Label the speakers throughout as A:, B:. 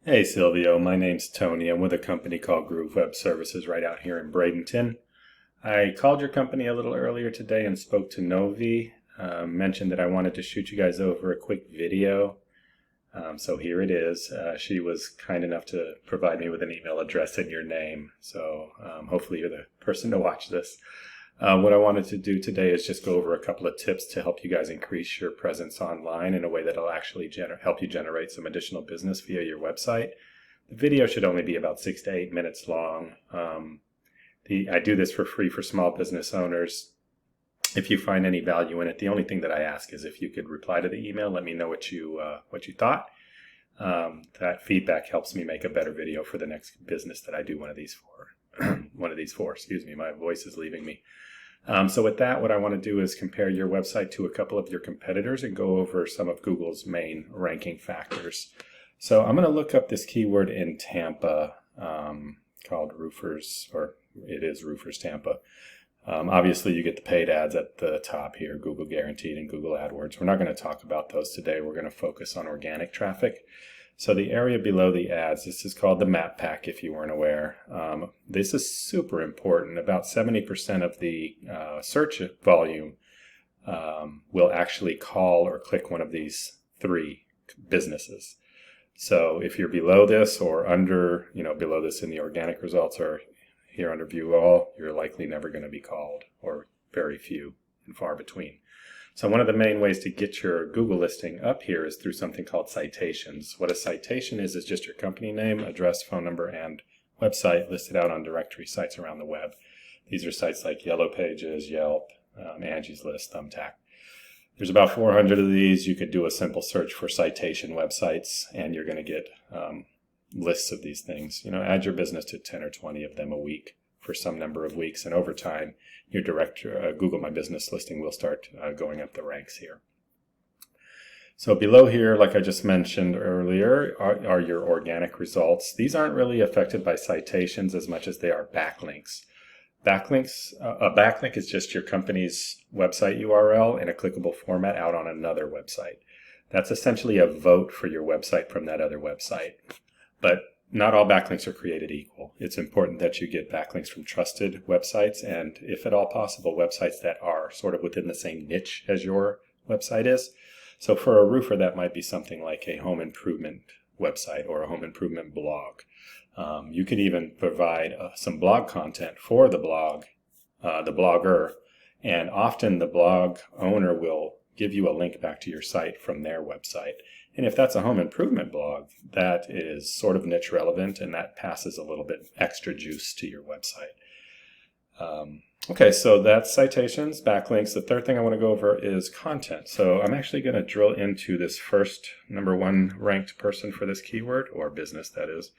A: Hey Silvio, my name's Tony. I'm with a company called Groove Web Services right out here in Bradenton. I called your company a little earlier today and spoke to Novi. Mentioned that I wanted to shoot you guys over a quick video. So here it is. She was kind enough to provide me with an email address and your name. So hopefully you're the person to watch this. What I wanted to do today is just go over a couple of tips to help you guys increase your presence online in a way that'll actually help you generate some additional business via your website. The video should only be about 6 to 8 minutes long. I do this for free for small business owners. If you find any value in it, the only thing that I ask is if you could reply to the email, let me know what you thought. That feedback helps me make a better video for the next business that I do one of these for. Excuse me, my voice is leaving me. So with that, what I want to do is compare your website to a couple of your competitors and go over some of Google's main ranking factors. So I'm going to look up this keyword in Tampa called roofers, or it is roofers Tampa. Obviously, you get the paid ads at the top here, Google Guaranteed and Google AdWords. We're not going to talk about those today. We're going to focus on organic traffic. So the area below the ads, this is called the map pack if you weren't aware. This is super important. About 70% of the search volume will actually call or click one of these three businesses. So if you're below this or under, below this in the organic results or here under view all, you're likely never going to be called, or very few and far between. So one of the main ways to get your Google listing up here is through something called citations. What a citation is just your company name, address, phone number, and website listed out on directory sites around the web. These are sites like Yellow Pages, Yelp, Angie's List, Thumbtack. There's about 400 of these. You could do a simple search for citation websites, and you're going to get lists of these things. Add your business to 10 or 20 of them a week for some number of weeks, and over time, your direct Google My Business listing will start going up the ranks here. So below here, like I just mentioned earlier, are your organic results. These aren't really affected by citations as much as they are backlinks. A backlink is just your company's website URL in a clickable format out on another website. That's essentially a vote for your website from that other website. But not all backlinks are created equal. It's important that you get backlinks from trusted websites and, if at all possible, websites that are sort of within the same niche as your website is. So for a roofer, that might be something like a home improvement website or a home improvement blog. You could even provide some blog content for the blogger, and often the blog owner will give you a link back to your site from their website. And if that's a home improvement blog, that is sort of niche relevant, and that passes a little bit extra juice to your website. Okay, so that's citations, backlinks. The third thing I want to go over is content. So I'm actually going to drill into this first number one ranked person for this keyword, or business that is.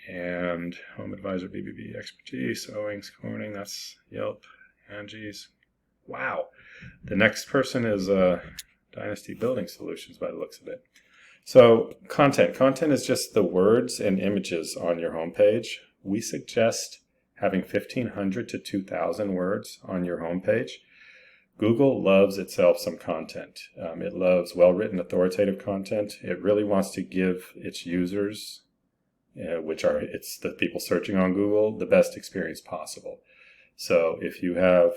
A: And Home Advisor, BBB, Expertise, Owings, Corning, that's Yelp, Angie's. Wow. The next person is Dynasty Building Solutions by the looks of it. So content. Content is just the words and images on your homepage. We suggest having 1,500 to 2,000 words on your homepage. Google loves itself some content. It loves well-written, authoritative content. It really wants to give its users, it's the people searching on Google, the best experience possible. So if you have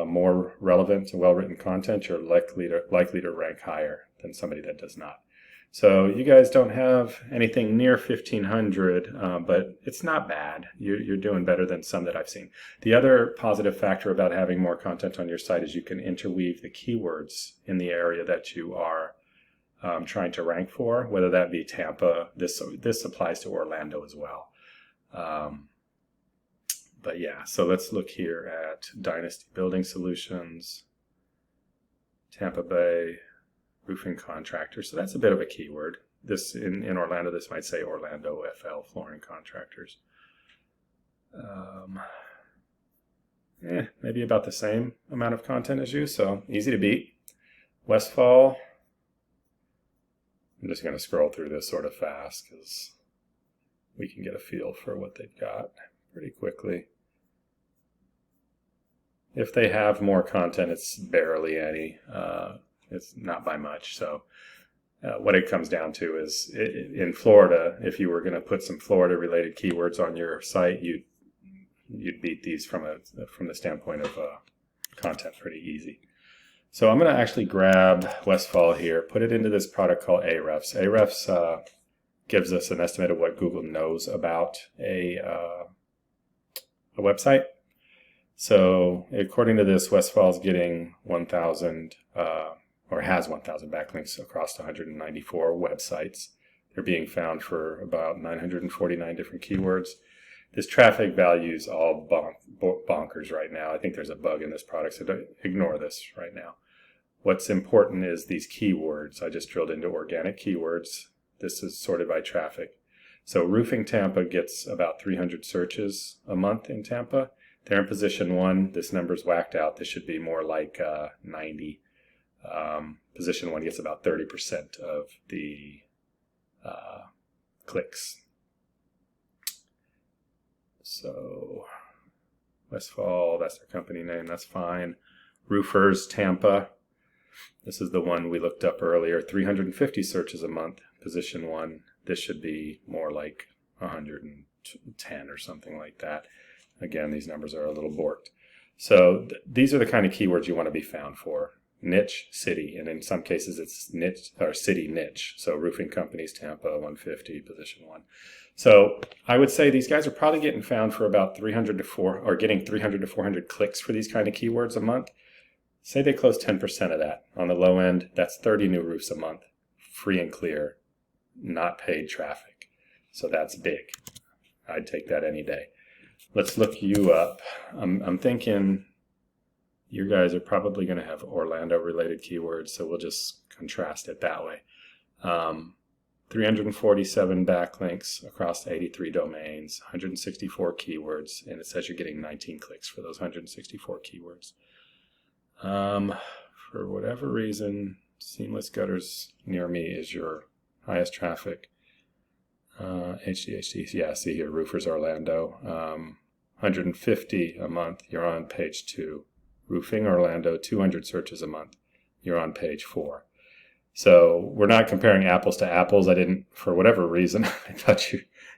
A: more relevant and well-written content, you're likely to rank higher than somebody that does not. So you guys don't have anything near 1,500, but it's not bad. You're doing better than some that I've seen. The other positive factor about having more content on your site is you can interweave the keywords in the area that you are trying to rank for, whether that be Tampa. This applies to Orlando as well. But yeah, so let's look here at Dynasty Building Solutions, Tampa Bay, roofing contractor. So that's a bit of a keyword. This in Orlando, this might say Orlando FL flooring contractors. Maybe about the same amount of content as you, so easy to beat. Westfall. I'm just going to scroll through this sort of fast because we can get a feel for what they've got pretty quickly. If they have more content, it's barely any. It's not by much. So what it comes down to is in Florida, if you were going to put some Florida related keywords on your site, you'd beat these from the standpoint of content pretty easy. So I'm going to actually grab Westfall here, put it into this product called Ahrefs. Ahrefs gives us an estimate of what Google knows about a website. So according to this, Westfall is getting 1,000 or has 1,000 backlinks across 194 websites. They're being found for about 949 different keywords. This traffic value is all bonkers right now. I think there's a bug in this product, so don't ignore this right now. What's important is these keywords. I just drilled into organic keywords. This is sorted by traffic. So Roofing Tampa gets about 300 searches a month in Tampa. They're in position 1. This number's whacked out. This should be more like 90. Position 1 gets about 30% of the clicks. So Westfall, that's their company name, that's fine. Roofers Tampa, this is the one we looked up earlier, 350 searches a month, position 1. This should be more like 110 or something like that. Again, these numbers are a little borked. So these are the kind of keywords you want to be found for. Niche, city, and in some cases it's niche or city niche. So roofing companies, Tampa, 150, position 1. So I would say these guys are probably getting found for about 300 to 400, or getting 300 to 400 clicks for these kind of keywords a month. Say they close 10% of that. On the low end, that's 30 new roofs a month, free and clear, not paid traffic. So that's big. I'd take that any day. Let's look you up. I'm thinking you guys are probably going to have Orlando-related keywords, so we'll just contrast it that way. 347 backlinks across 83 domains, 164 keywords, and it says you're getting 19 clicks for those 164 keywords. For whatever reason, Seamless Gutters near me is your highest traffic. HDHD, yeah, see here, Roofers Orlando. 150 a month, you're on page 2. Roofing Orlando, 200 searches a month, you're on page 4. So we're not comparing apples to apples. I didn't, for whatever reason, I thought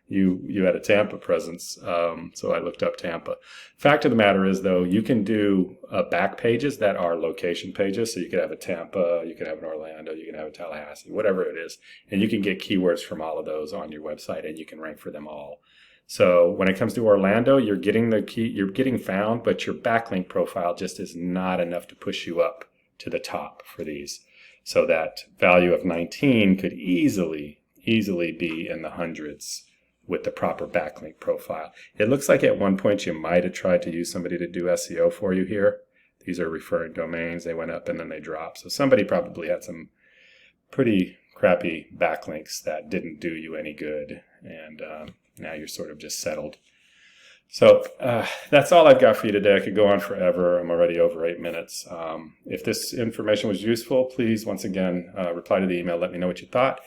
A: you had a Tampa presence, so I looked up Tampa. Fact of the matter is, though, you can do back pages that are location pages. So you could have a Tampa, you could have an Orlando, you can have a Tallahassee, whatever it is, and you can get keywords from all of those on your website, and you can rank for them all. So when it comes to Orlando, you're getting you're getting found, but your backlink profile just is not enough to push you up to the top for these. So that value of 19 could easily be in the hundreds with the proper backlink profile. It looks like at one point you might have tried to use somebody to do SEO for you here. These are referring domains. They went up and then they dropped. So somebody probably had some pretty crappy backlinks that didn't do you any good. And now you're sort of just settled. So that's all I've got for you today. I could go on forever. I'm already over 8 minutes. If this information was useful, please, once again, reply to the email. Let me know what you thought.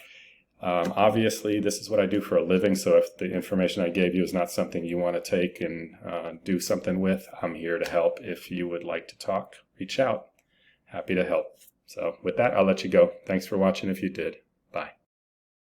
A: Obviously, this is what I do for a living, so if the information I gave you is not something you want to take and do something with, I'm here to help. If you would like to talk, reach out. Happy to help. So with that, I'll let you go. Thanks for watching if you did.